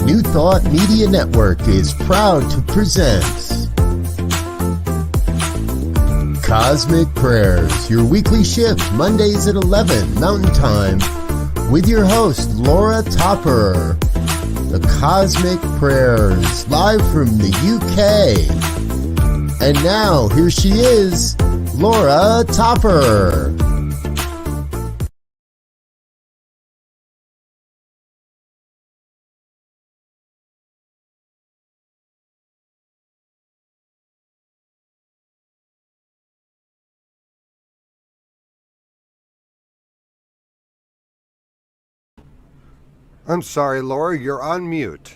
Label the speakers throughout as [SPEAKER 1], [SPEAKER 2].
[SPEAKER 1] New Thought Media Network is proud to present Cosmic Prayers, your weekly shift, Mondays at 11 Mountain Time, with your host, Laura Topper. The Cosmic Prayers, live from the UK. And now, here she is, Laura Topper.
[SPEAKER 2] I'm sorry, Laura, you're on mute.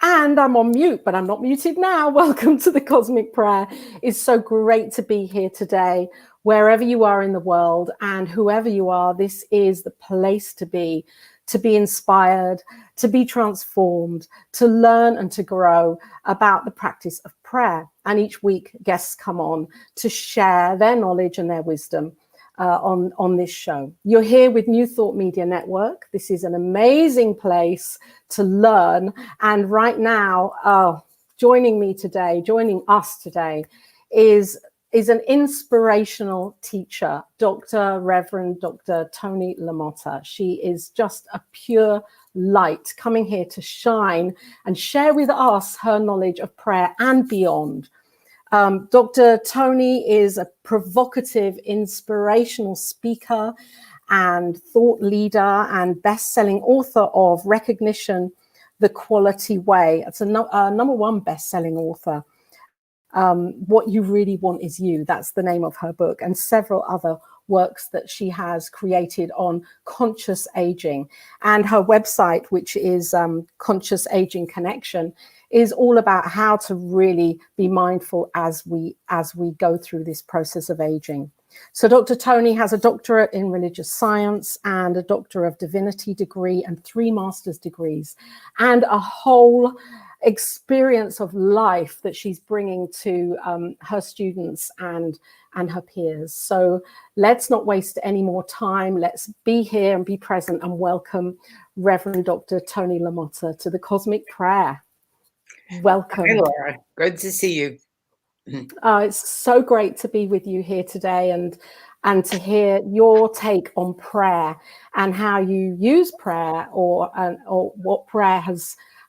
[SPEAKER 3] And I'm on mute, but I'm not muted now. Welcome to the Cosmic Prayer. It's so great to be here today, wherever you are in the world and whoever you are. This is the place to be inspired, to be transformed, to learn and to grow about the practice of prayer. And each week, guests come on to share their knowledge and their wisdom on this show. You're here with New Thought Media Network. This is an amazing place to learn. And right now, joining us today is an inspirational teacher, Reverend Dr. Toni LaMotta. She is just a pure light coming here to shine and share with us her knowledge of prayer and beyond. Dr. Toni is a provocative, inspirational speaker and thought leader and best-selling author of Recognition the Quality Way. It's a number one best-selling author. What You Really Want Is You. That's the name of her book, and several other works that she has created on conscious aging. And her website, which is Conscious Aging Connection, is all about how to really be mindful as we go through this process of aging. So Dr. Toni has a doctorate in religious science and a Doctor of Divinity degree and 3 master's degrees and a whole experience of life that she's bringing to her students and her peers. So let's not waste any more time. Let's be here and be present and welcome Reverend Dr. Toni LaMotta to the Cosmic Prayer. Welcome.
[SPEAKER 4] Hi, Laura. Good to see you.
[SPEAKER 3] It's so great to be with you here today and to hear your take on prayer and how you use prayer or what prayer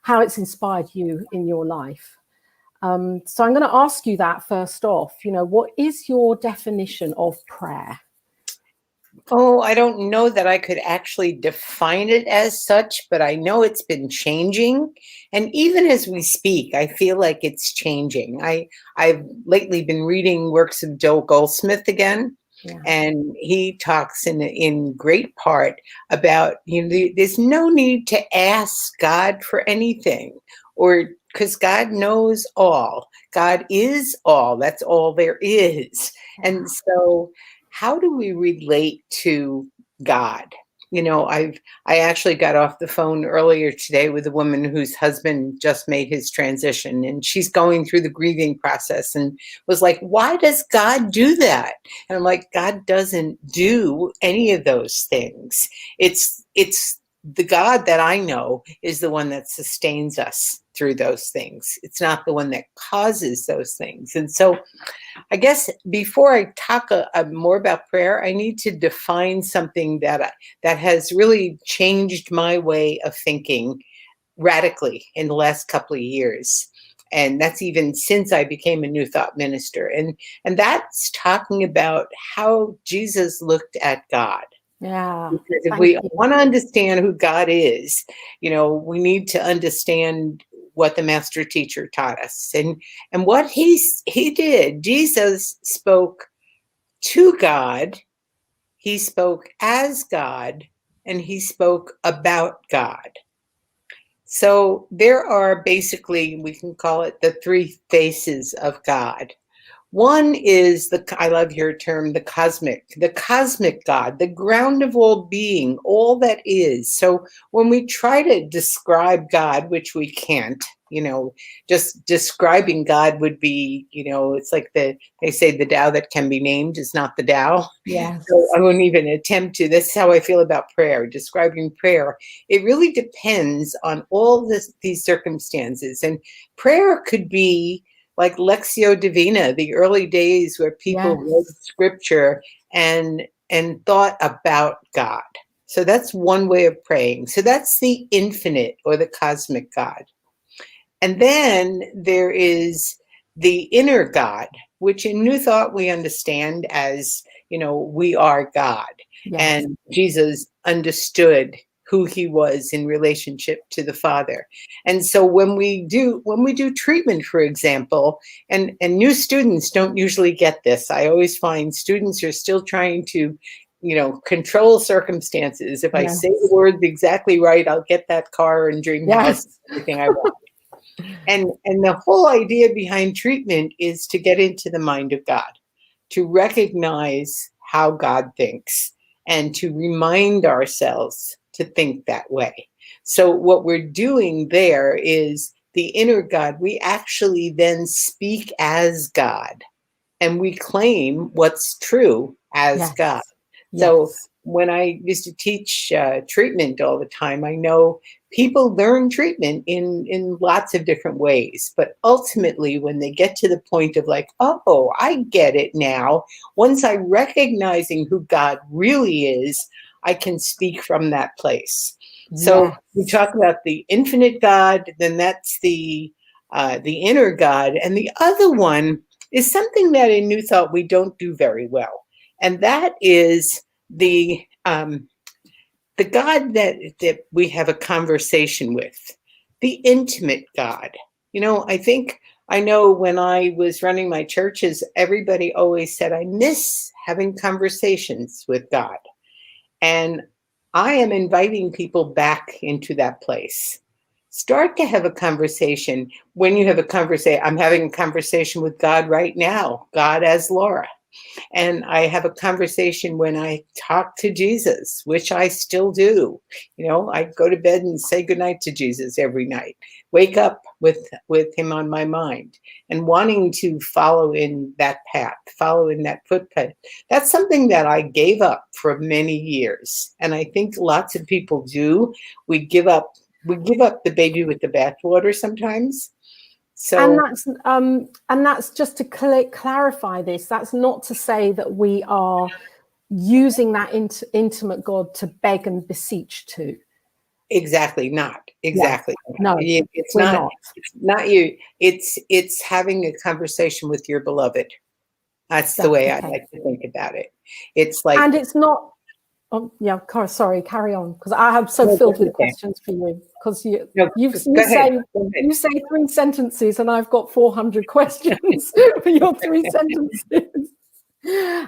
[SPEAKER 3] how it's inspired you in your life. So I'm going to ask you that first off. What is your definition of prayer?
[SPEAKER 4] Oh, I don't know that I could actually define it as such, but I know it's been changing. And even as we speak, I feel like it's changing. I've lately been reading works of Joel Goldsmith again. Yeah. And he talks in great part about, there's no need to ask God for anything, or because God knows all. God is all. That's all there is. And so how do we relate to God? I actually got off the phone earlier today with a woman whose husband just made his transition, and she's going through the grieving process and was like, why does God do that? And I'm like, God doesn't do any of those things. It's the God that I know is the one that sustains us through those things. It's not the one that causes those things. And so I guess before I talk more about prayer, I need to define something that has really changed my way of thinking radically in the last couple of years. And that's even since I became a New Thought minister. And that's talking about how Jesus looked at God.
[SPEAKER 3] Yeah.
[SPEAKER 4] Because if we want to understand who God is, we need to understand what the master teacher taught us and what he did. Jesus spoke to God, he spoke as God, and he spoke about God. So there are basically, we can call it the 3 faces of God. One is I love your term, the cosmic God, the ground of all being, all that is. So when we try to describe God, which we can't, just describing God would be, it's like they say the Tao that can be named is not the Tao.
[SPEAKER 3] Yes.
[SPEAKER 4] So I wouldn't even attempt to. That's how I feel about prayer, describing prayer. It really depends on all these circumstances. And prayer could be like Lectio Divina, the early days where people read scripture and thought about God. So that's one way of praying. So that's the infinite or the cosmic God. And then there is the inner God, which in New Thought we understand as, we are God.
[SPEAKER 3] Yes.
[SPEAKER 4] And Jesus understood who he was in relationship to the Father. And so when we do treatment, for example, and new students don't usually get this. I always find students are still trying to, control circumstances. If I say the words exactly right, I'll get that car and dream house, everything I want. And the whole idea behind treatment is to get into the mind of God, to recognize how God thinks, and to remind ourselves to think that way. So what we're doing there is the inner God. We actually then speak as God, and we claim what's true as God. So when I used to teach treatment all the time, I know people learn treatment in lots of different ways. But ultimately, when they get to the point of like, oh, I get it now, once I'm recognizing who God really is, I can speak from that place. So we talk about the infinite God, then that's the inner God. And the other one is something that in New Thought we don't do very well. And that is the God that we have a conversation with, the intimate God. I know when I was running my churches, everybody always said, I miss having conversations with God. And I am inviting people back into that place. Start to have a conversation. When you have a conversation, I'm having a conversation with God right now, God as Laura. And I have a conversation when I talk to Jesus, which I still do. I go to bed and say goodnight to Jesus every night, wake up with him on my mind and wanting to follow in that path, follow in that footprint. That's something that I gave up for many years. And I think lots of people do. We give up the baby with the bathwater sometimes. So,
[SPEAKER 3] and that's just to clarify this. That's not to say that we are using that intimate God to beg and beseech to.
[SPEAKER 4] Exactly not. Exactly.
[SPEAKER 3] No,
[SPEAKER 4] it's not. It's not you. It's having a conversation with your beloved. That's the way I like to think about it. It's like,
[SPEAKER 3] and it's not. Oh, yeah. Sorry, carry on, because I have filled with questions for you. Because you say 3 sentences, and I've got 400 questions for your 3 sentences.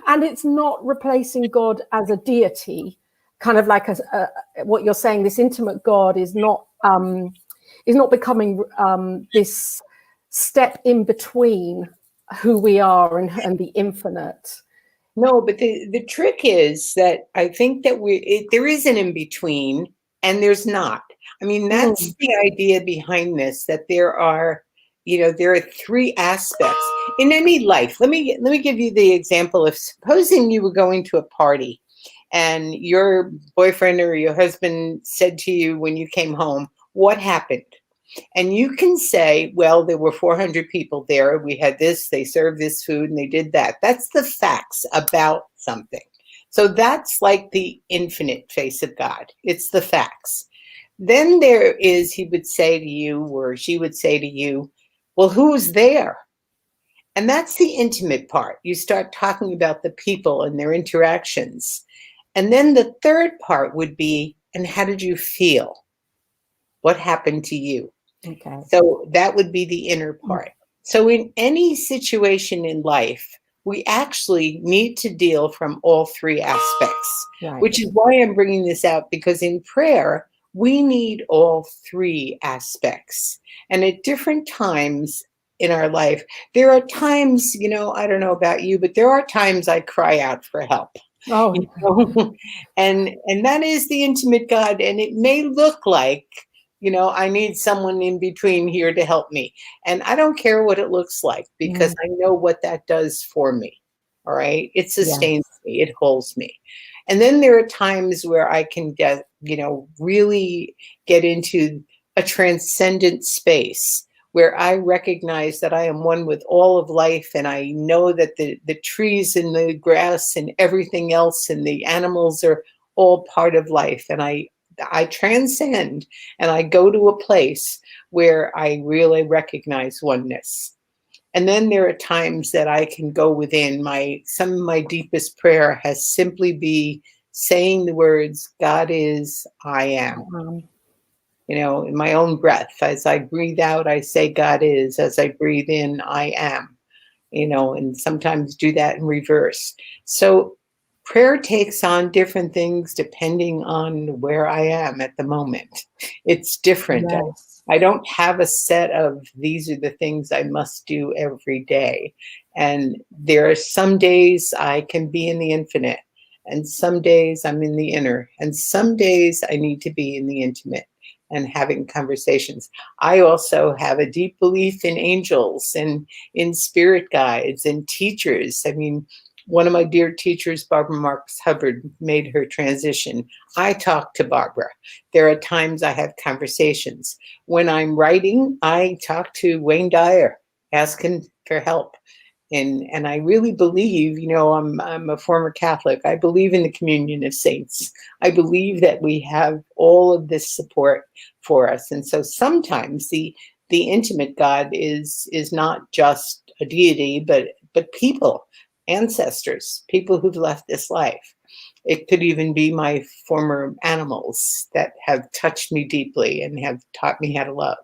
[SPEAKER 3] And it's not replacing God as a deity, kind of like what you're saying. This intimate God is not becoming this step in between who we are and the infinite.
[SPEAKER 4] No, but the trick is that I think that there is an in between and there's not. I mean, that's the idea behind this, that there are 3 aspects in any life. Let me give you the example of supposing you were going to a party and your boyfriend or your husband said to you when you came home, what happened? And you can say, well, there were 400 people there. We had this, they served this food, and they did that. That's the facts about something. So that's like the infinite face of God. It's the facts. Then there is, he would say to you, or she would say to you, well, who's there? And that's the intimate part. You start talking about the people and their interactions. And then the third part would be, and how did you feel? What happened to you?
[SPEAKER 3] Okay.
[SPEAKER 4] So that would be the inner part. So in any situation in life, we actually need to deal from all 3 aspects, which is why I'm bringing this out, because in prayer, we need all 3 aspects. And at different times, in our life. There are times, I don't know about you, but there are times I cry out for help.
[SPEAKER 3] Oh,
[SPEAKER 4] And that is the intimate God. And it may look like, I need someone in between here to help me. And I don't care what it looks like, because I know what that does for me. All right. It sustains me. It holds me. And then there are times where I can get, really get into a transcendent space where I recognize that I am one with all of life, and I know that the trees and the grass and everything else and the animals are all part of life. And I transcend, and I go to a place where I really recognize oneness. And then there are times that I can go within. Some of my deepest prayer has simply be saying the words, God is, I am. In my own breath. As I breathe out, I say God is. As I breathe in, I am. And sometimes do that in reverse. So prayer takes on different things depending on where I am at the moment. It's different.
[SPEAKER 3] yes.
[SPEAKER 4] I don't have a set of these are the things I must do every day. And there are some days I can be in the infinite, and some days I'm in the inner, and some days I need to be in the intimate and having conversations. I also have a deep belief in angels and in spirit guides and teachers. I mean, one of my dear teachers, Barbara Marks Hubbard, made her transition. I talk to Barbara. There are times I have conversations. When I'm writing, I talk to Wayne Dyer, asking for help. And I really believe, I'm a former Catholic. I believe in the communion of saints. I believe that we have all of this support for us. And so sometimes the intimate God is not just a deity, but people, ancestors, people who've left this life. It could even be my former animals that have touched me deeply and have taught me how to love.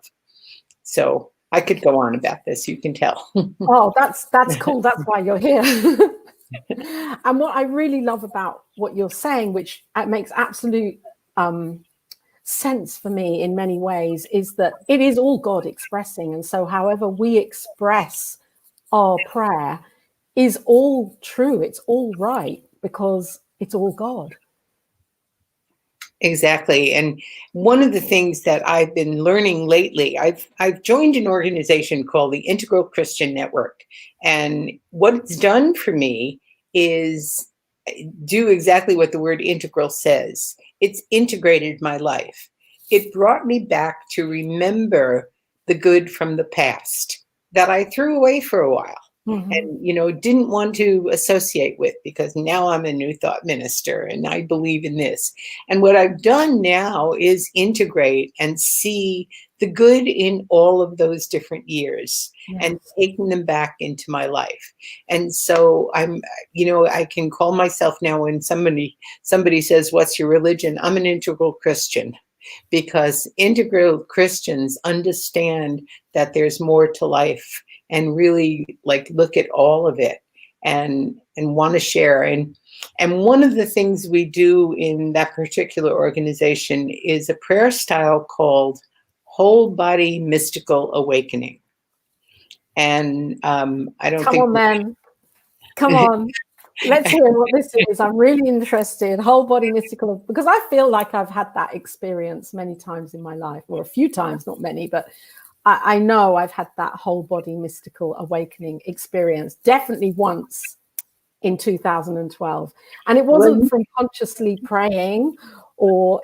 [SPEAKER 4] So I could go on about this, you can tell.
[SPEAKER 3] Oh, that's cool. That's why you're here. And what I really love about what you're saying, which makes absolute sense for me in many ways, is that it is all God expressing. And so however we express our prayer is all true. It's all right, because it's all God.
[SPEAKER 4] Exactly. And one of the things that I've been learning lately, I've joined an organization called the Integral Christian Network. And what it's done for me is do exactly what the word integral says. It's integrated my life. It brought me back to remember the good from the past that I threw away for a while. And, didn't want to associate with, because now I'm a New Thought minister and I believe in this. And what I've done now is integrate and see the good in all of those different years and taking them back into my life. And so I can call myself now, when somebody says, what's your religion? I'm an integral Christian, because integral Christians understand that there's more to life, and really look at all of it and want to share. And one of the things we do in that particular organization is a prayer style called Whole Body Mystical Awakening. And I don't
[SPEAKER 3] Come
[SPEAKER 4] think...
[SPEAKER 3] on, then. Come on. Let's hear what this is. I'm really interested. Whole body mystical, because I feel like I've had that experience many times in my life, or a few times, not many, but I know I've had that whole body mystical awakening experience, definitely once in 2012. And it wasn't from consciously praying, or,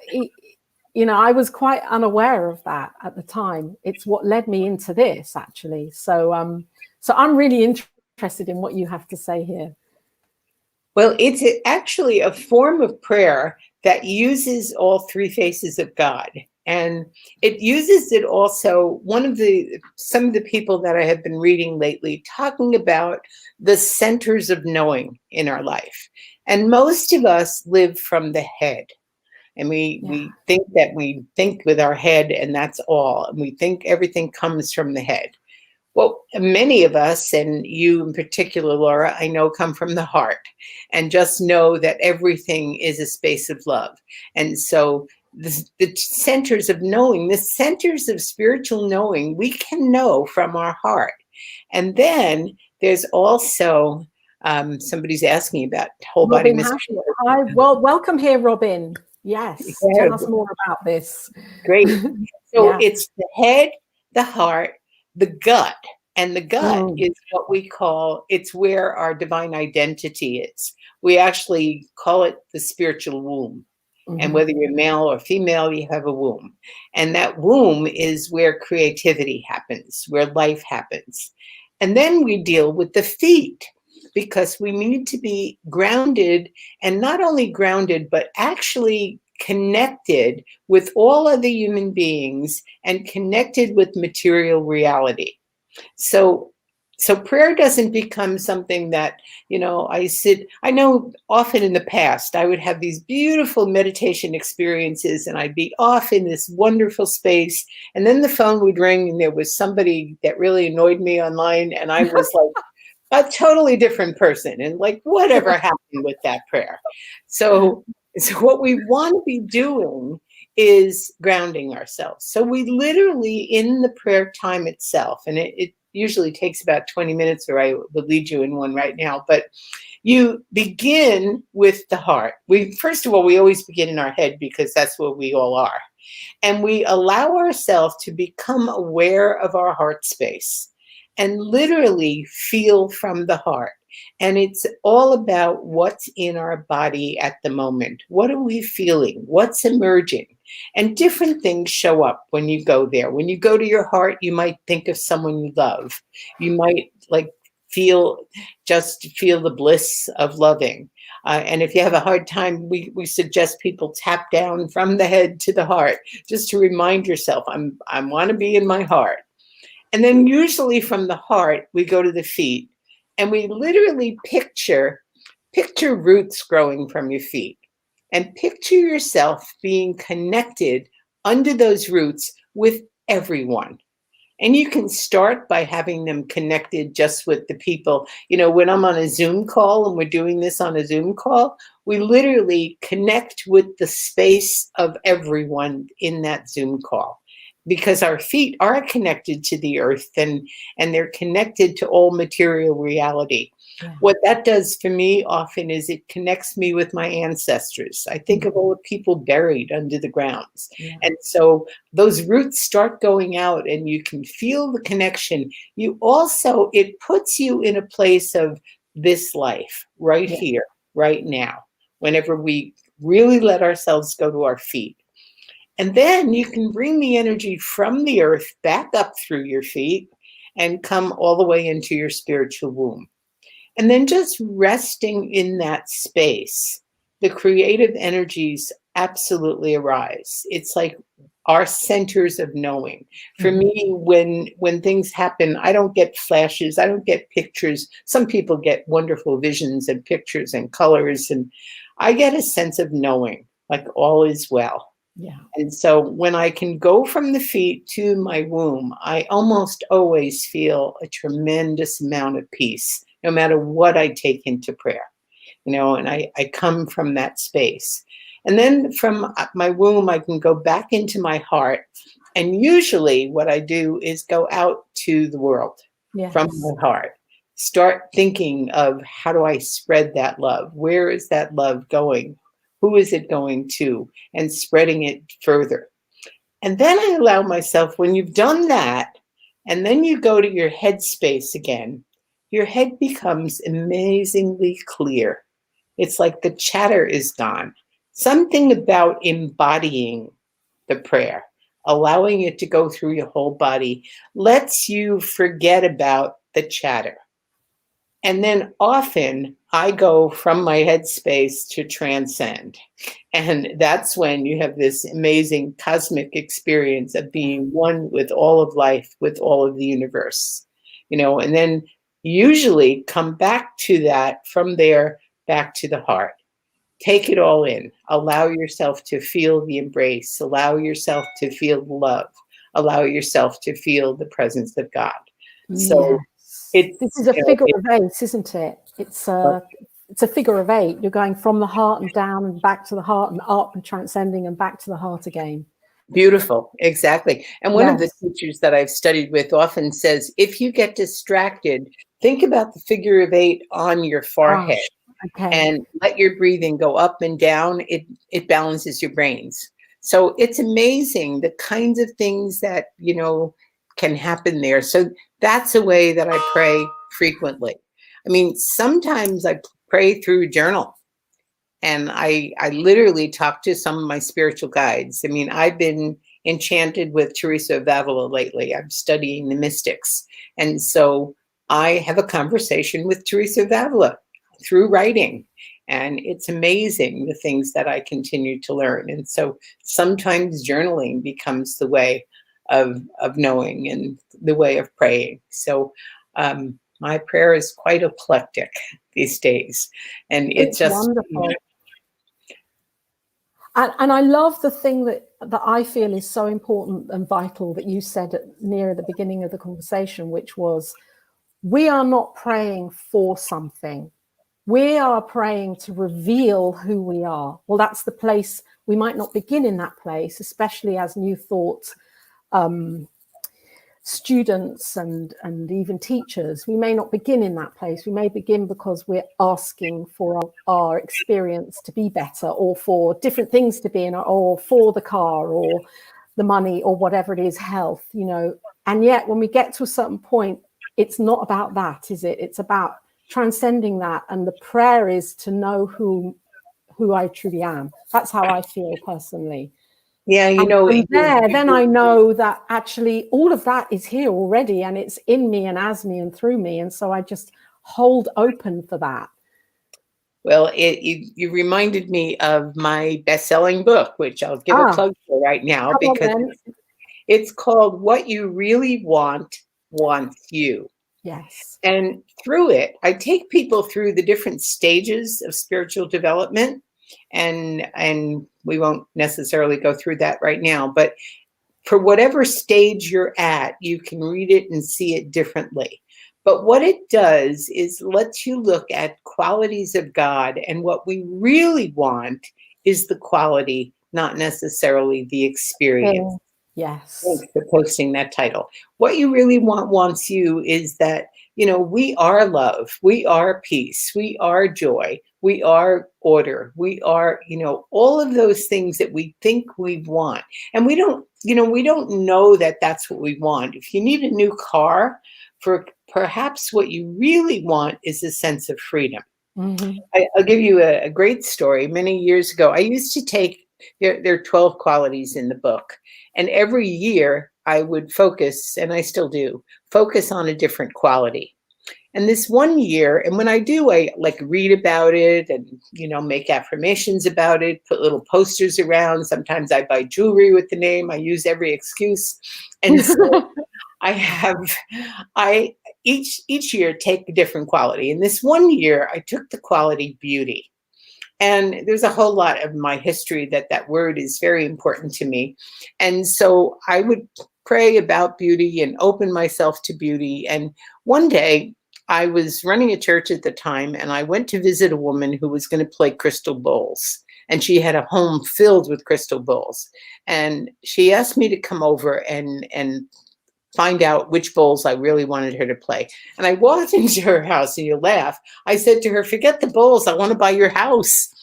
[SPEAKER 3] I was quite unaware of that at the time. It's what led me into this, actually. So I'm really interested in what you have to say here.
[SPEAKER 4] Well, it's actually a form of prayer that uses all three faces of God. And it uses it also, some of the people that I have been reading lately talking about the centers of knowing in our life. And most of us live from the head. And we think that we think with our head, and that's all. And we think everything comes from the head. Well, many of us, and you in particular, Laura, I know, come from the heart, and just know that everything is a space of love. And so the centers of knowing, the centers of spiritual knowing, we can know from our heart. And then there's also somebody's asking about whole body
[SPEAKER 3] Robin
[SPEAKER 4] mystery.
[SPEAKER 3] Hackett. Hi, well, welcome here, Robin. Yes, tell us more about this.
[SPEAKER 4] Great. So
[SPEAKER 3] Yeah.
[SPEAKER 4] it's the head, the heart, the gut. And the gut
[SPEAKER 3] Mm.
[SPEAKER 4] is what we call, it's where our divine identity is. We actually call it the spiritual womb. And whether you're male or female, you have a womb. And that womb is where creativity happens, where life happens. And then we deal with the feet, because we need to be grounded, and not only grounded, but actually connected with all other human beings and connected with material reality. So prayer doesn't become something that, I know often in the past, I would have these beautiful meditation experiences and I'd be off in this wonderful space. And then the phone would ring and there was somebody that really annoyed me online. And I was like a totally different person. And like, whatever happened with that prayer? So what we want to be doing is grounding ourselves. So we literally, in the prayer time itself, and it usually takes about 20 minutes, or I would lead you in one right now, but you begin with the heart. First of all, we always begin in our head because that's where we all are. And we allow ourselves to become aware of our heart space and literally feel from the heart. And it's all about what's in our body at the moment. What are we feeling? What's emerging? And different things show up when you go there. When you go to your heart, you might think of someone you love. You might feel the bliss of loving. And if you have a hard time, we suggest people tap down from the head to the heart, just to remind yourself, I want to be in my heart. And then usually from the heart, we go to the feet, and we literally picture roots growing from your feet, and picture yourself being connected under those roots with everyone. And you can start by having them connected just with the people. When I'm on a Zoom call, and we're doing this on a Zoom call, we literally connect with the space of everyone in that Zoom call, because our feet are connected to the earth, and they're connected to all material reality. Yeah. What that does for me often is it connects me with my ancestors. I think of all the people buried under the grounds. Yeah. And so those roots start going out, and you can feel the connection. It puts you in a place of this life right here, right now, whenever we really let ourselves go to our feet. And then you can bring the energy from the earth back up through your feet and come all the way into your spiritual womb. And then just resting in that space, the creative energies absolutely arise. It's like our centers of knowing. For me, when things happen, I don't get flashes. I don't get pictures. Some people get wonderful visions and pictures and colors. And I get a sense of knowing, like all is well. Yeah. And so when I can go from the feet to my womb, I almost always feel a tremendous amount of peace, no matter what I take into prayer, and I come from that space. And then from my womb, I can go back into my heart. And usually what I do is go out to the world from my heart. Start thinking of, how do I spread that love? Where is that love going? Who is it going to? And spreading it further. And then I allow myself, when you've done that, and then you go to your head space again, your head becomes amazingly clear. It's like the chatter is gone. Something about embodying the prayer, allowing it to go through your whole body, lets you forget about the chatter. And then often I go from my headspace to transcend. And that's when you have this amazing cosmic experience of being one with all of life, with all of the universe, and then usually come back to that, from there, back to the heart. Take it all in. Allow yourself to feel the embrace. Allow yourself to feel the love. Allow yourself to feel the presence of God. So
[SPEAKER 3] this is a figure of 8, isn't it? It's a figure of 8. You're going from the heart and down and back to the heart and up and transcending and back to the heart again.
[SPEAKER 4] Beautiful. Exactly. And one of the
[SPEAKER 3] Yes.
[SPEAKER 4] teachers that I've studied with often says, if you get distracted, think about the figure of 8 on your
[SPEAKER 3] Ah,
[SPEAKER 4] forehead
[SPEAKER 3] okay.
[SPEAKER 4] and let your breathing go up and down. It balances your brains. So it's amazing the kinds of things that, can happen there. So that's a way that I pray frequently. I mean, sometimes I pray through a journal. And I literally talk to some of my spiritual guides. I mean, I've been enchanted with Teresa of Avila lately. I'm studying the mystics. And so I have a conversation with Teresa of Avila through writing. And it's amazing the things that I continue to learn. And so sometimes journaling becomes the way of knowing and the way of praying. So my prayer is quite eclectic these days. And it's just,
[SPEAKER 3] wonderful. And I love the thing that I feel is so important and vital that you said near the beginning of the conversation, which was, we are not praying for something. We are praying to reveal who we are. Well, that's the place. We might not begin in that place, especially as New Thought students and even teachers. We may not begin in that place. We may begin because we're asking for our experience to be better, or for different things to be in, or for the car or the money or whatever it is, health, and yet when we get to a certain point, it's not about that, is it? It's about transcending that, and the prayer is to know who I truly am. That's how I feel personally.
[SPEAKER 4] Yeah,
[SPEAKER 3] and then I know that actually all of that is here already, and it's in me and as me and through me. And so I just hold open for that.
[SPEAKER 4] Well, you reminded me of my best-selling book, which I'll give a plug for right now, because it's called What You Really Want Wants You.
[SPEAKER 3] Yes.
[SPEAKER 4] And through it, I take people through the different stages of spiritual development. And we won't necessarily go through that right now, but for whatever stage you're at, you can read it and see it differently. But what it does is lets you look at qualities of God, and what we really want is the quality, not necessarily the experience.
[SPEAKER 3] Yes.
[SPEAKER 4] Thanks for posting that title. What You Really Want Wants You is that, we are love, we are peace, we are joy, we are order, we are, all of those things that we think we want. And we don't know that that's what we want. If you need a new car, perhaps what you really want is a sense of freedom.
[SPEAKER 3] Mm-hmm.
[SPEAKER 4] I'll give you a great story. Many years ago, I used to take, there are 12 qualities in the book. And every year I would focus, and I still do, focus on a different quality. And this one year, and when I do, I like read about it and, make affirmations about it, put little posters around. Sometimes I buy jewelry with the name. I use every excuse. And so each year take a different quality. And this one year I took the quality beauty. And there's a whole lot of my history that word is very important to me. And so I would pray about beauty and open myself to beauty. And one day I was running a church at the time, and I went to visit a woman who was going to play crystal bowls. And she had a home filled with crystal bowls. And she asked me to come over and find out which bowls I really wanted her to play. And I walked into her house, and you laugh. I said to her, forget the bowls. I want to buy your house.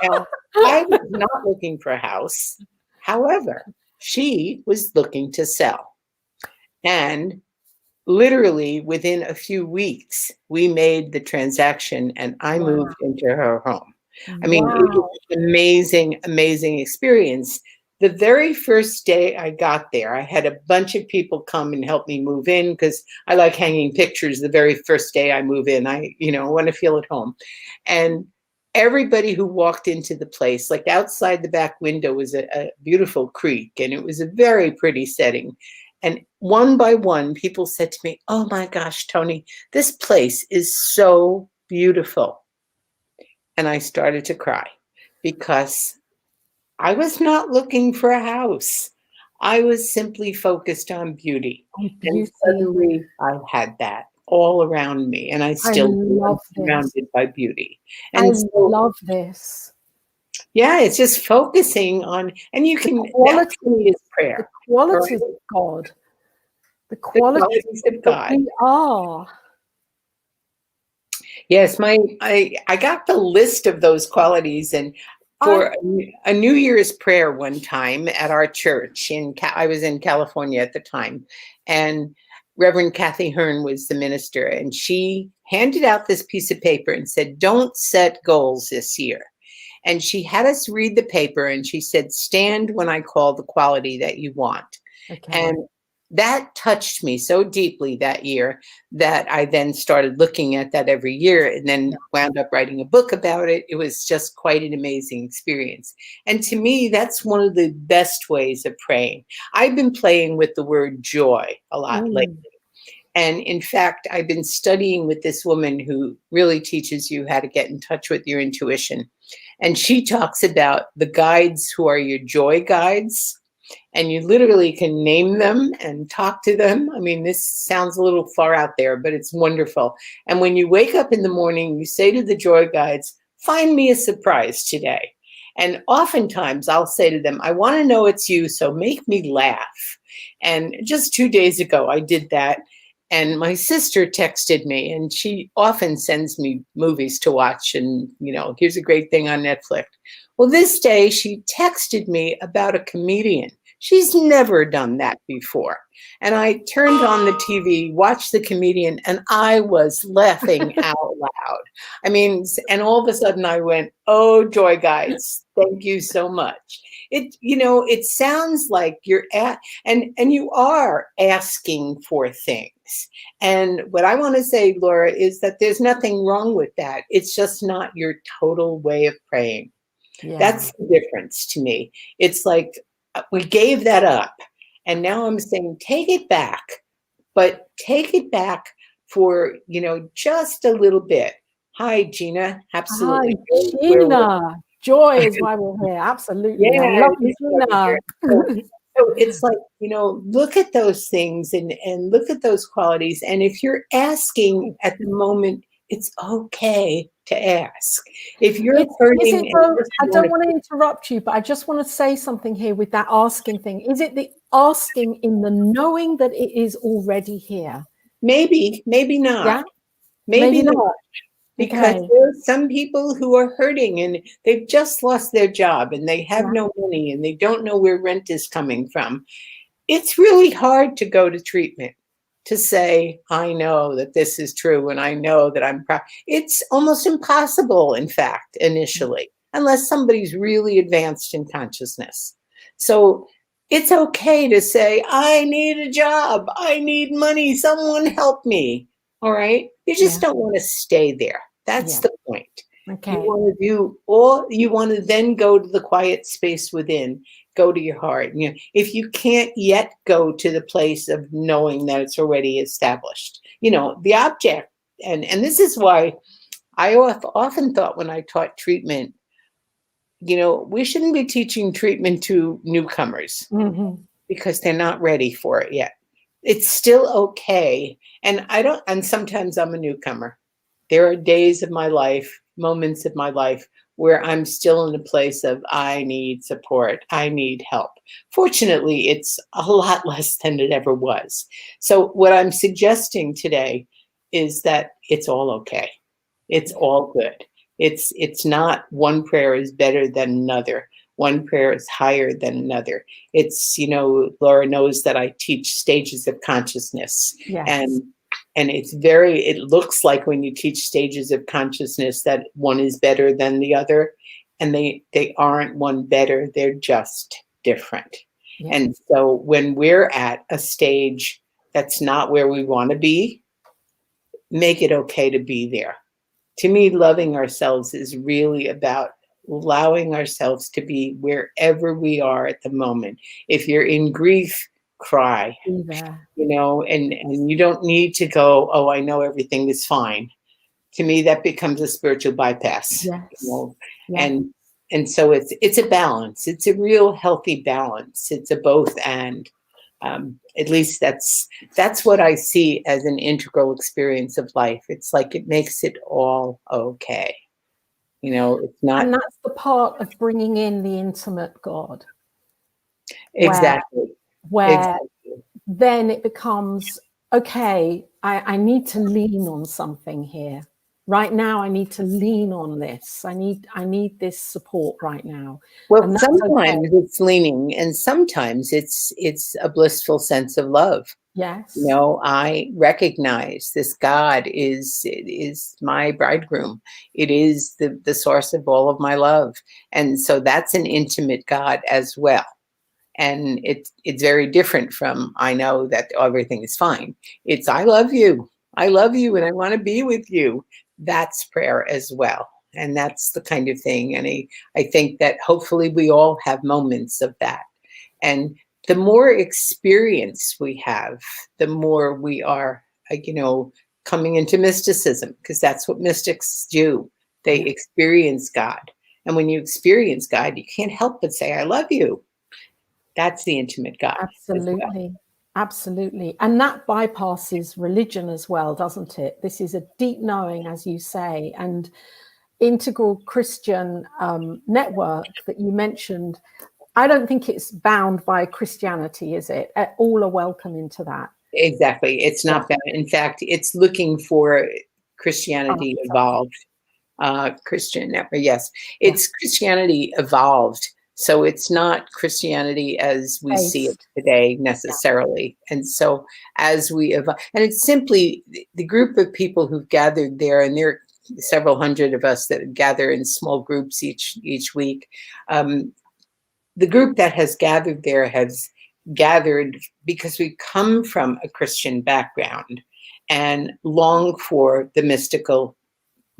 [SPEAKER 4] Now, I was not looking for a house. However, she was looking to sell. And literally within a few weeks, we made the transaction, and I moved into her home. I mean, it was an amazing, amazing experience. The very first day I got there, I had a bunch of people come and help me move in, because I like hanging pictures the very first day I move in. I want to feel at home. And everybody who walked into the place, like outside the back window was a beautiful creek, and it was a very pretty setting. And one by one, people said to me, oh my gosh, Toni, this place is so beautiful. And I started to cry, because I was not looking for a house. I was simply focused on beauty. And suddenly I had that all around me, and I still am surrounded by beauty. And
[SPEAKER 3] I love this.
[SPEAKER 4] Yeah, it's just focusing on, and you can, that to me is
[SPEAKER 3] the
[SPEAKER 4] prayer.
[SPEAKER 3] qualities
[SPEAKER 4] Right?
[SPEAKER 3] of God, the
[SPEAKER 4] The
[SPEAKER 3] qualities
[SPEAKER 4] qualities of
[SPEAKER 3] that
[SPEAKER 4] God.
[SPEAKER 3] we are.
[SPEAKER 4] Yes, I got the list of those qualities, and for a New Year's prayer one time at our church I was in California at the time, and Reverend Kathy Hearn was the minister, and she handed out this piece of paper and said, "Don't set goals this year." And she had us read the paper, and she said, "Stand when I call the quality that you want."
[SPEAKER 3] Okay.
[SPEAKER 4] And that touched me so deeply that year that I then started looking at that every year, and then wound up writing a book about it. It was just quite an amazing experience. And to me, that's one of the best ways of praying. I've been playing with the word joy a lot lately. And in fact, I've been studying with this woman who really teaches you how to get in touch with your intuition. And she talks about the guides who are your joy guides. And you literally can name them and talk to them. I mean, this sounds a little far out there, but it's wonderful. And when you wake up in the morning, you say to the joy guides, "Find me a surprise today." And oftentimes I'll say to them, "I want to know it's you, so make me laugh." And just 2 days ago, I did that. And my sister texted me, and she often sends me movies to watch, and, here's a great thing on Netflix. Well, this day she texted me about a comedian. She's never done that before. And I turned on the TV, watched the comedian, and I was laughing out loud. I mean, and all of a sudden I went, "Oh, joy guides, thank you so much." It sounds like you're and you are asking for things. And what I want to say, Laura, is that there's nothing wrong with that. It's just not your total way of praying.
[SPEAKER 3] Yeah.
[SPEAKER 4] That's the difference to me. It's like we gave that up. And now I'm saying, take it back, but take it back for, just a little bit. Hi, Gina. Absolutely.
[SPEAKER 3] Hi, Gina. Joy is why we're here. Absolutely. I
[SPEAKER 4] Yeah,
[SPEAKER 3] love you, Gina.
[SPEAKER 4] So it's like, look at those things and look at those qualities. And if you're asking at the moment, it's okay to ask. If you're hurting,
[SPEAKER 3] I don't want to interrupt you, but I just want to say something here with that asking thing. Is it the asking in the knowing that it is already here?
[SPEAKER 4] Maybe not.
[SPEAKER 3] Yeah?
[SPEAKER 4] Maybe not. Because
[SPEAKER 3] Okay.
[SPEAKER 4] there are some people who are hurting and they've just lost their job and they have no money and they don't know where rent is coming from. It's really hard to go to treatment, to say, "I know that this is true and I know that I'm proud." It's almost impossible, in fact, initially, unless somebody's really advanced in consciousness. So it's okay to say, "I need a job. I need money. Someone help me." All right? You just don't want to stay there. That's the point.
[SPEAKER 3] Okay.
[SPEAKER 4] You want to do, or you want to then go to the quiet space within, go to your heart. If you can't yet go to the place of knowing that it's already established, the object, and this is why I often thought when I taught treatment, we shouldn't be teaching treatment to newcomers because they're not ready for it yet. It's still okay. And sometimes I'm a newcomer. There are days of my life, moments of my life where I'm still in a place of, I need support. I need help. Fortunately, it's a lot less than it ever was. So what I'm suggesting today is that it's all okay. It's all good. It's not one prayer is better than another. One prayer is higher than another. It's, Laura knows that I teach stages of consciousness.
[SPEAKER 3] Yes.
[SPEAKER 4] And it looks like when you teach stages of consciousness that one is better than the other. And they aren't one better, they're just different. Yes. And so when we're at a stage that's not where we want to be, make it okay to be there. To me, loving ourselves is really about allowing ourselves to be wherever we are at the moment. If you're in grief, cry, and you don't need to go, "Oh, I know everything is fine." To me, that becomes a spiritual bypass. And so it's a balance. It's a real healthy balance. It's a both and. At least that's what I see as an integral experience of life. It's like it makes it all okay. It's not
[SPEAKER 3] And that's the part of bringing in the intimate God.
[SPEAKER 4] exactly.
[SPEAKER 3] Where
[SPEAKER 4] Exactly.
[SPEAKER 3] then it becomes, okay, I need to lean on something here. Right now, I need to lean on this. I need this support right now.
[SPEAKER 4] Well,
[SPEAKER 3] And that's
[SPEAKER 4] sometimes
[SPEAKER 3] okay.
[SPEAKER 4] it's leaning, and sometimes it's a blissful sense of love.
[SPEAKER 3] Yes.
[SPEAKER 4] I recognize this God is my bridegroom. It is the source of all of my love, and so that's an intimate God as well. And it's very different from, I know that everything is fine. It's I love you, and I want to be with you. That's prayer as well, and that's the kind of thing. And I think that hopefully we all have moments of that. And the more experience we have, the more we are, coming into mysticism, because that's what mystics do. They experience God. And when you experience God, you can't help but say, I love you. That's the intimate God as well.
[SPEAKER 3] Absolutely. Absolutely. And that bypasses religion as well, doesn't it? This is a deep knowing, as you say, and integral Christian network that you mentioned. I don't think it's bound by Christianity, is it? All are welcome into that.
[SPEAKER 4] Exactly. It's not bad. In fact, it's looking for Christianity evolved. Christian network. Yes, it's Christianity evolved. So it's not Christianity as we see it today necessarily. And so as we evolve, and it's simply the group of people who've gathered there, and there are several hundred of us that gather in small groups each week. The group that has gathered there has gathered because we come from a Christian background and long for the mystical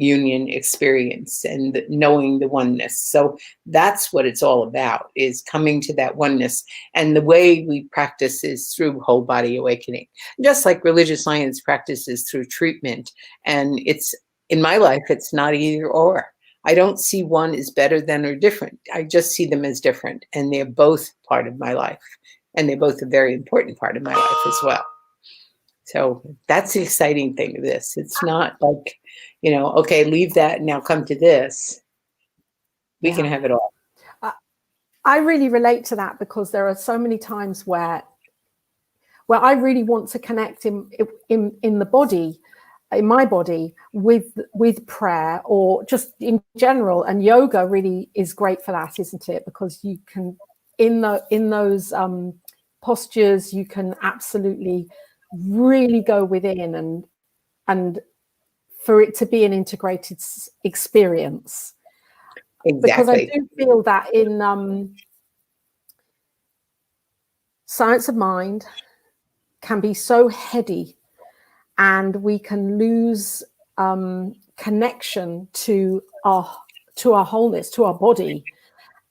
[SPEAKER 4] union experience and knowing the oneness. So that's what it's all about, is coming to that oneness. And the way we practice is through whole body awakening, just like religious science practices through treatment. And it's, in my life, it's not either or. I don't see one as better than or different. I just see them as different, and they're both part of my life, and they're both a very important part of my life as well. So that's the exciting thing of this. It's not like, okay, leave that, now come to this. We can have it all.
[SPEAKER 3] I really relate to that, because there are so many times where I really want to connect in the body, in my body, with prayer, or just in general. And yoga really is great for that, isn't it? Because you can, in those postures, you can absolutely really go within and for it to be an integrated experience.
[SPEAKER 4] Exactly.
[SPEAKER 3] Because I do feel that in science of mind can be so heady, and we can lose connection to our wholeness, to our body.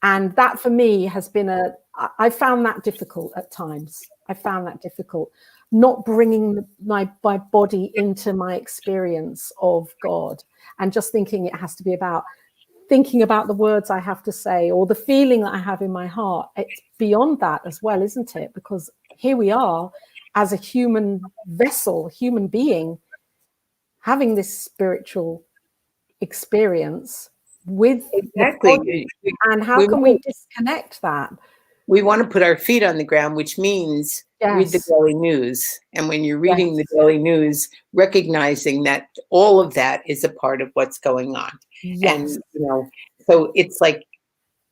[SPEAKER 3] And that for me has been I found that difficult at times. I found that difficult, not bringing my body into my experience of God, and just thinking it has to be about thinking about the words I have to say or the feeling that I have in my heart. It's beyond that as well, isn't it? Because here we are as a human vessel, human being, having this spiritual experience with
[SPEAKER 4] exactly.
[SPEAKER 3] the body. And how can we disconnect that?
[SPEAKER 4] We want to put our feet on the ground, which means read the daily news. And when you're reading the daily news, recognizing that all of that is a part of what's going on. And, so it's like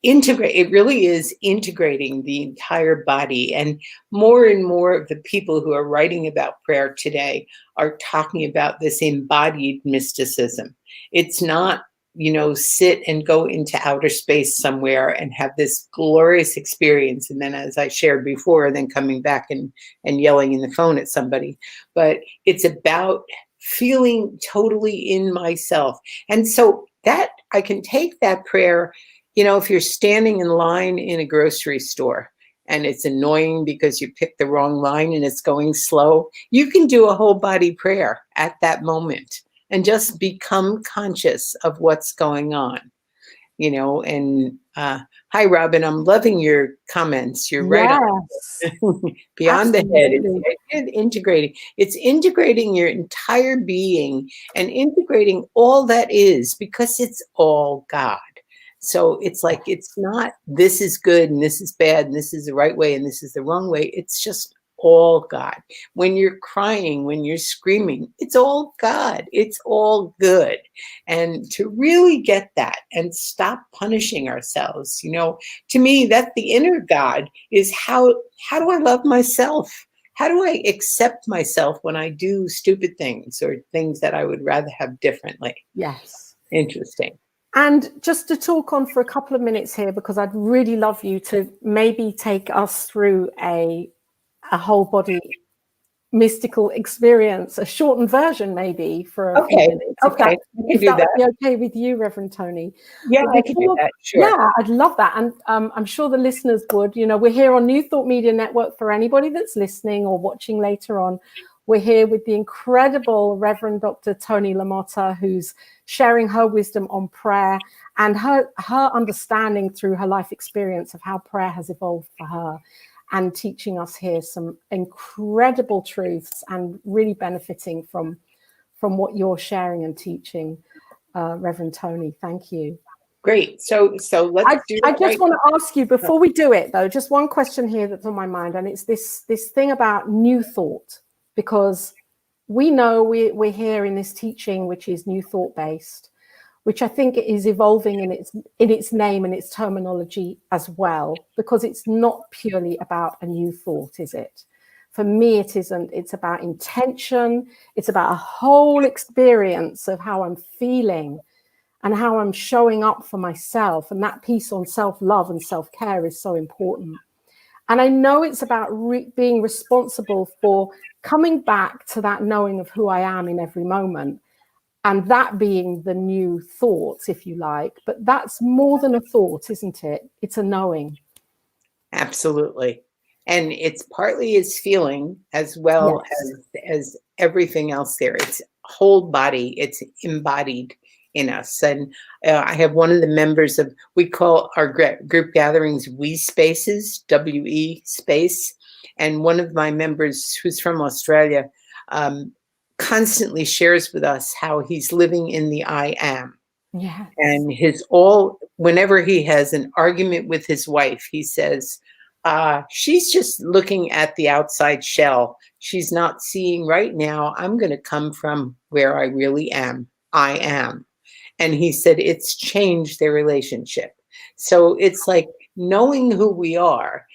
[SPEAKER 4] it really is integrating the entire body. And more of the people who are writing about prayer today are talking about this embodied mysticism. It's not, sit and go into outer space somewhere and have this glorious experience. And then, as I shared before, then coming back and yelling in the phone at somebody. But it's about feeling totally in myself. And so that I can take that prayer, if you're standing in line in a grocery store and it's annoying because you picked the wrong line and it's going slow, you can do a whole body prayer at that moment and just become conscious of what's going on. and hi, Robin, I'm loving your comments. You're right on.
[SPEAKER 3] Yes,
[SPEAKER 4] Beyond the head,
[SPEAKER 3] absolutely.
[SPEAKER 4] it's integrating. It's integrating your entire being and integrating all that is, because it's all God. So it's like, it's not this is good and this is bad and this is the right way and this is the wrong way. It's just all God. When you're crying, when you're screaming, it's all God. It's all good. And to really get that and stop punishing ourselves, to me, that the inner God is how do I love myself? How do I accept myself when I do stupid things or things that I would rather have differently?
[SPEAKER 3] Yes.
[SPEAKER 4] Interesting.
[SPEAKER 3] And just to talk on for a couple of minutes here, because I'd really love you to maybe take us through a whole body mystical experience, a shortened version maybe for a few minutes.
[SPEAKER 4] Okay.
[SPEAKER 3] If that would be okay with you, Reverend Toni.
[SPEAKER 4] Yeah, I can do that. Sure.
[SPEAKER 3] Yeah, I'd love that. And I'm sure the listeners would. We're here on New Thought Media Network for anybody that's listening or watching later on. We're here with the incredible Reverend Dr. Toni LaMotta, who's sharing her wisdom on prayer and her understanding through her life experience of how prayer has evolved for her, and teaching us here some incredible truths and really benefiting from what you're sharing and teaching, Reverend Toni. Thank you.
[SPEAKER 4] Great. So let's do it.
[SPEAKER 3] I just want to ask you, before we do it though, just one question here that's on my mind, and it's this thing about new thought, because we know we're here in this teaching, which is new thought based, which I think is evolving in its name and its terminology as well, because it's not purely about a new thought, is it? For me, it isn't. It's about intention. It's about a whole experience of how I'm feeling and how I'm showing up for myself. And that piece on self-love and self-care is so important. And I know it's about being responsible for coming back to that knowing of who I am in every moment. And that being the new thoughts, if you like. But that's more than a thought, isn't it? It's a knowing.
[SPEAKER 4] Absolutely. And it's partly his feeling as well as everything else there. It's whole body. It's embodied in us. And I have one of the members of, we call our group gatherings We Spaces, WE space. And one of my members who's from Australia constantly shares with us how he's living in the I am.
[SPEAKER 3] Yeah.
[SPEAKER 4] And whenever he has an argument with his wife, he says, she's just looking at the outside shell. She's not seeing right now. I'm going to come from where I really am. I am. And he said it's changed their relationship. So it's like knowing who we are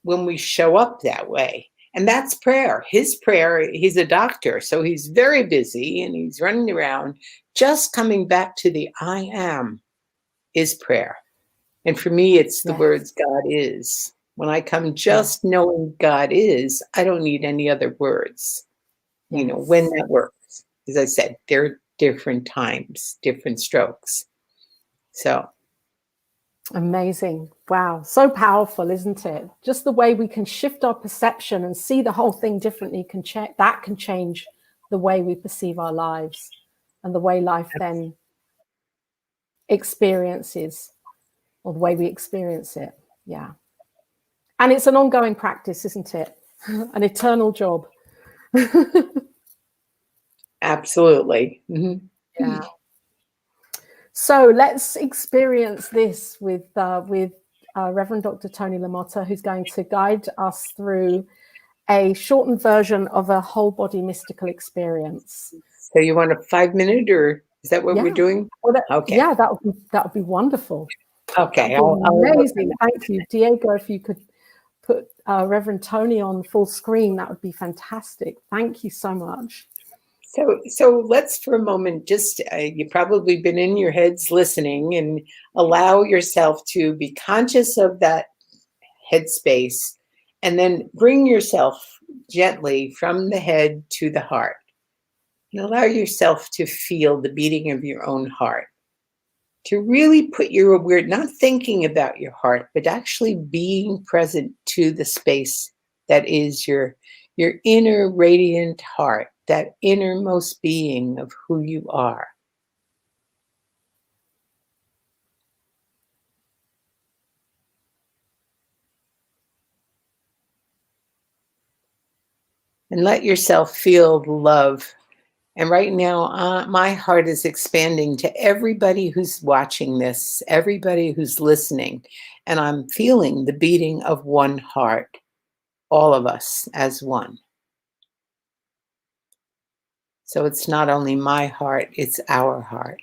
[SPEAKER 4] when we show up that way. And that's prayer. His prayer, he's a doctor, so he's very busy and he's running around. Just coming back to the I am is prayer. And for me, it's the words God is. When I come just knowing God is, I don't need any other words. When that works. As I said, there are different times, different strokes. So.
[SPEAKER 3] Amazing. Wow. So powerful, isn't it? Just the way we can shift our perception and see the whole thing differently can change the way we perceive our lives and the way life then experiences, or the way we experience it. Yeah. And it's an ongoing practice, isn't it? An eternal job.
[SPEAKER 4] Absolutely. Mm-hmm.
[SPEAKER 3] Yeah. So let's experience this with Reverend Dr. Toni LaMotta, who's going to guide us through a shortened version of a whole body mystical experience.
[SPEAKER 4] So you want a 5-minute, or is that what we're doing?
[SPEAKER 3] Well,
[SPEAKER 4] okay.
[SPEAKER 3] Yeah, that would be wonderful.
[SPEAKER 4] Okay.
[SPEAKER 3] Amazing. Thank you, Diego. If you could put Reverend Toni on full screen, that would be fantastic. Thank you so much.
[SPEAKER 4] So let's for a moment just, you've probably been in your heads listening, and allow yourself to be conscious of that headspace, and then bring yourself gently from the head to the heart. And allow yourself to feel the beating of your own heart. To really put your awareness, not thinking about your heart, but actually being present to the space that is your inner radiant heart, that innermost being of who you are. And let yourself feel the love. And right now, my heart is expanding to everybody who's watching this, everybody who's listening. And I'm feeling the beating of one heart, all of us as one. So it's not only my heart, it's our heart.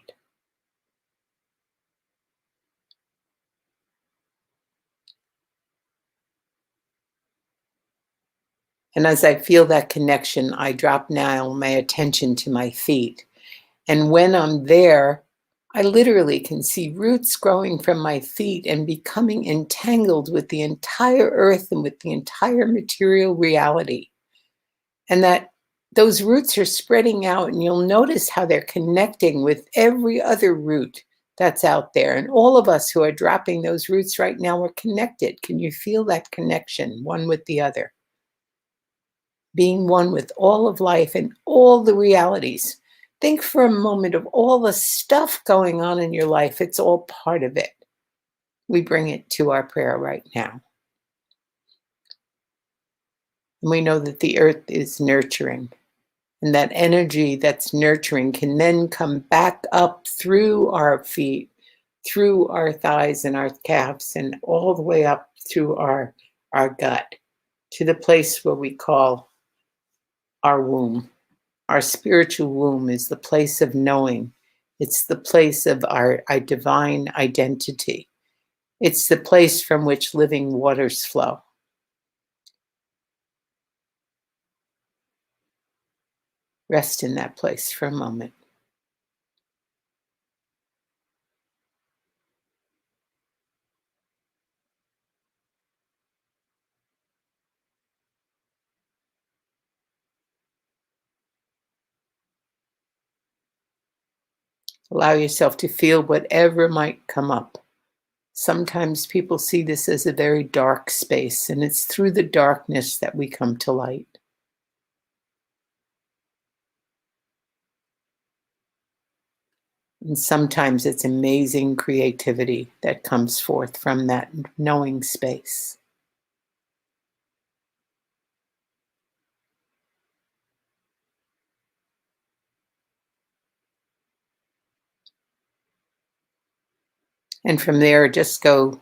[SPEAKER 4] And as I feel that connection, I drop now my attention to my feet. And when I'm there, I literally can see roots growing from my feet and becoming entangled with the entire earth and with the entire material reality. And that those roots are spreading out, and you'll notice how they're connecting with every other root that's out there. And all of us who are dropping those roots right now are connected. Can you feel that connection, one with the other? Being one with all of life and all the realities. Think for a moment of all the stuff going on in your life. It's all part of it. We bring it to our prayer right now. And we know that the earth is nurturing. And that energy that's nurturing can then come back up through our feet, through our thighs and our calves, and all the way up through our gut to the place where we call our womb. Our spiritual womb is the place of knowing. It's the place of our divine identity. It's the place from which living waters flow. Rest in that place for a moment. Allow yourself to feel whatever might come up. Sometimes people see this as a very dark space, and it's through the darkness that we come to light. And sometimes it's amazing creativity that comes forth from that knowing space. And from there, just go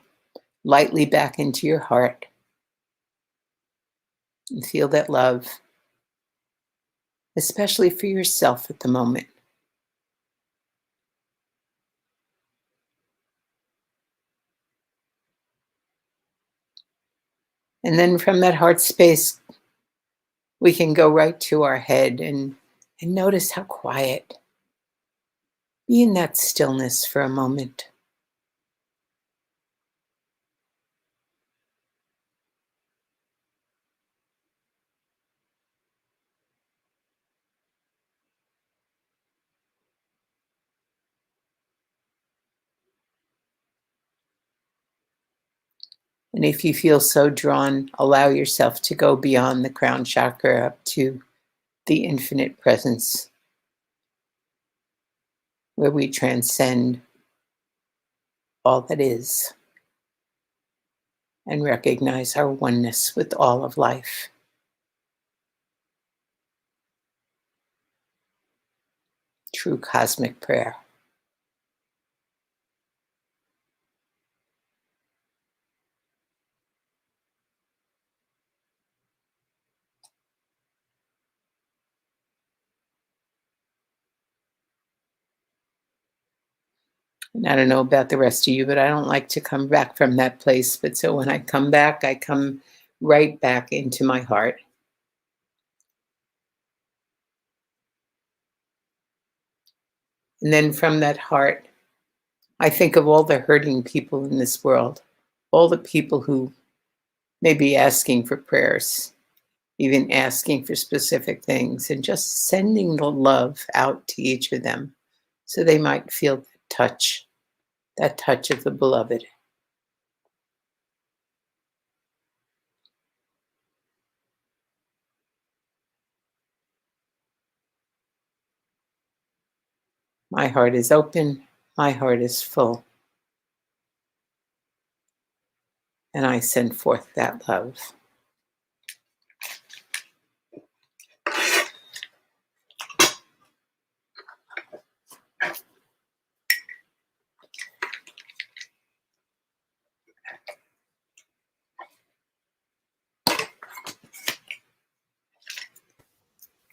[SPEAKER 4] lightly back into your heart and feel that love, especially for yourself at the moment. And then from that heart space, we can go right to our head and notice how quiet. Be in that stillness for a moment. And if you feel so drawn, allow yourself to go beyond the crown chakra up to the infinite presence, where we transcend all that is and recognize our oneness with all of life. True cosmic prayer. And I don't know about the rest of you, but I don't like to come back from that place. But so when I come back, I come right back into my heart. And then from that heart, I think of all the hurting people in this world, all the people who may be asking for prayers, even asking for specific things, and just sending the love out to each of them so they might feel that touch of the beloved. My heart is open, my heart is full, and I send forth that love.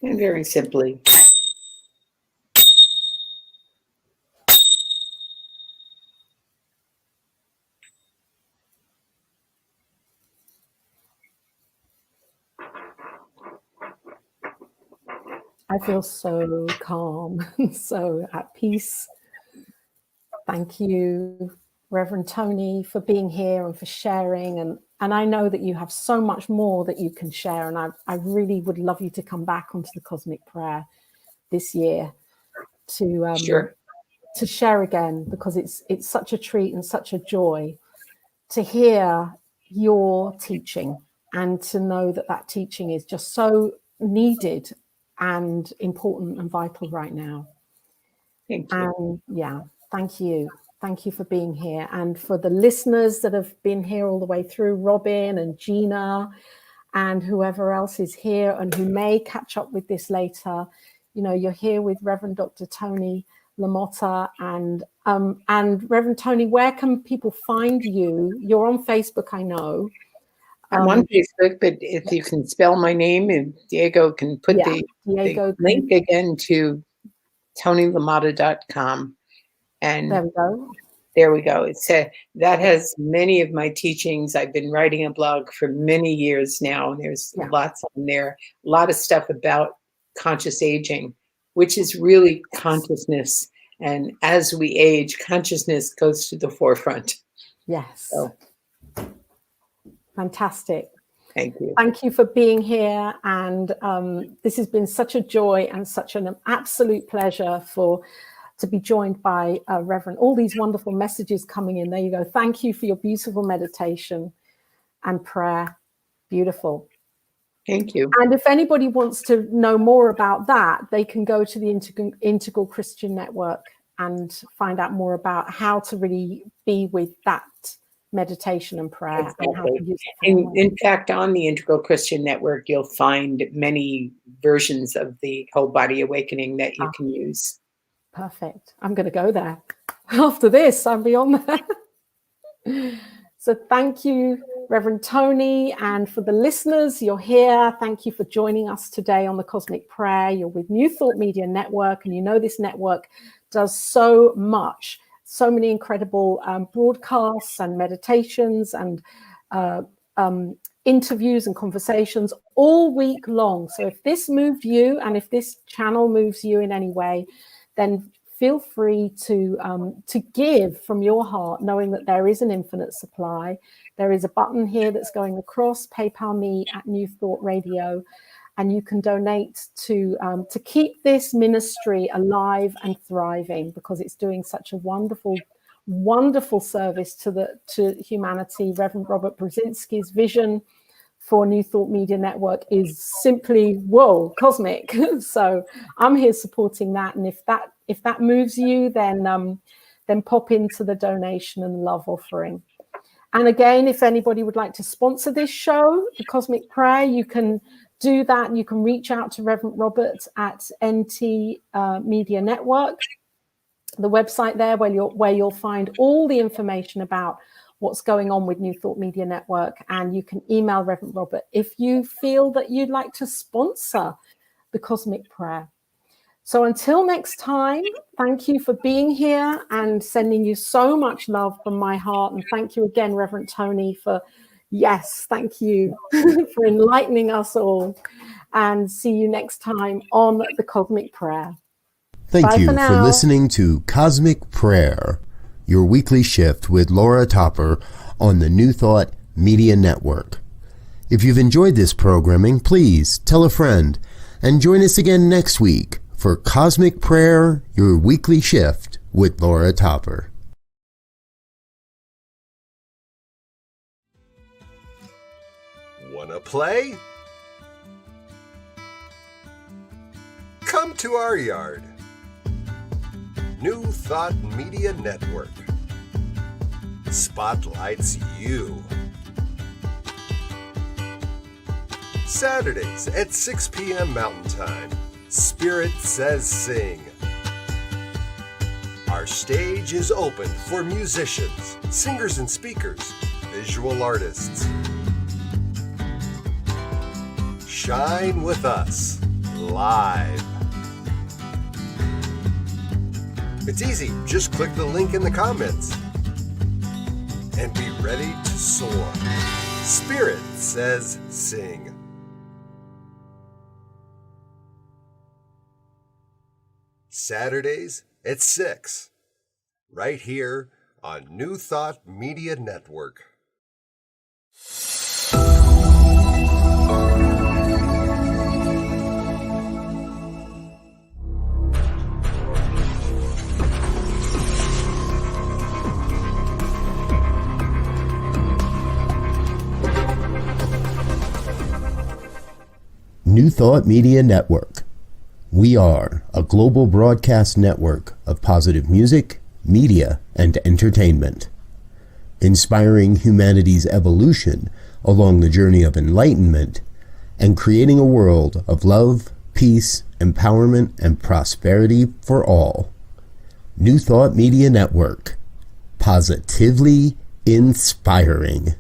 [SPEAKER 4] And very simply.
[SPEAKER 3] I feel so calm, so at peace. Thank you, Reverend Toni, for being here and for sharing. And I know that you have so much more that you can share. And I really would love you to come back onto the Cosmic Prayer this year to
[SPEAKER 4] Sure.
[SPEAKER 3] to share again, because it's such a treat and such a joy to hear your teaching and to know that that teaching is just so needed and important and vital right now.
[SPEAKER 4] Thank you.
[SPEAKER 3] And yeah, thank you. Thank you for being here. And for the listeners that have been here all the way through, Robin and Gina and whoever else is here and who may catch up with this later, you know, you're here with Reverend Dr. Toni LaMotta. And Reverend Toni, where can people find you? You're on Facebook, I know.
[SPEAKER 4] I'm on Facebook, but if you can spell my name, and Diego can put the link again to ToniLaMotta.com. And
[SPEAKER 3] there we go.
[SPEAKER 4] There we go. It's that has many of my teachings. I've been writing a blog for many years now, and there's lots on there. A lot of stuff about conscious aging, which is really consciousness. And as we age, consciousness goes to the forefront.
[SPEAKER 3] Yes.
[SPEAKER 4] So.
[SPEAKER 3] Fantastic.
[SPEAKER 4] Thank you.
[SPEAKER 3] Thank you for being here. And this has been such a joy and such an absolute pleasure to be joined by Reverend, all these wonderful messages coming in. There you go. Thank you for your beautiful meditation and prayer. Beautiful.
[SPEAKER 4] Thank you.
[SPEAKER 3] And if anybody wants to know more about that, they can go to the Integral Christian Network and find out more about how to really be with that meditation and prayer.
[SPEAKER 4] Exactly.
[SPEAKER 3] And how to use it.
[SPEAKER 4] In fact, on the Integral Christian Network, you'll find many versions of the Whole Body Awakening that you can use.
[SPEAKER 3] Perfect. I'm going to go there. After this, I'll be on there. So thank you, Reverend Toni. And for the listeners, you're here. Thank you for joining us today on the Cosmic Prayer. You're with New Thought Media Network. And you know this network does so much. So many incredible broadcasts and meditations and interviews and conversations all week long. So if this moved you and if this channel moves you in any way, then feel free to give from your heart, knowing that there is an infinite supply. There is a button here that's going across, PayPal me at New Thought Radio, and you can donate to keep this ministry alive and thriving, because it's doing such a wonderful, wonderful service to humanity. Reverend Robert Brzezinski's vision for New Thought Media Network is simply, whoa, cosmic. So I'm here supporting that. And if that moves you, then pop into the donation and love offering. And again, if anybody would like to sponsor this show, The Cosmic Prayer, you can do that. You can reach out to Reverend Robert at NT Media Network, the website there where you'll find all the information about what's going on with New Thought Media Network. And you can email Reverend Robert if you feel that you'd like to sponsor The Cosmic Prayer. So until next time, thank you for being here and sending you so much love from my heart. And thank you again, Reverend Toni, thank you for enlightening us all. And see you next time on The Cosmic Prayer.
[SPEAKER 1] Thank you for listening to Cosmic Prayer, your weekly shift with Laura Topper on the New Thought Media Network. If you've enjoyed this programming, please tell a friend and join us again next week for Cosmic Prayer, your weekly shift with Laura Topper.
[SPEAKER 2] Wanna play? Come to our yard. New Thought Media Network spotlights you. Saturdays at 6 p.m. Mountain Time, Spirit Says Sing. Our stage is open for musicians, singers and speakers, visual artists. Shine with us. live. It's easy. Just click the link in the comments and be ready to soar. Spirit says sing. Saturdays at 6, right here on New Thought Media Network.
[SPEAKER 1] New Thought Media Network. We are a global broadcast network of positive music, media, and entertainment, inspiring humanity's evolution along the journey of enlightenment and creating a world of love, peace, empowerment, and prosperity for all. New Thought Media Network. Positively inspiring.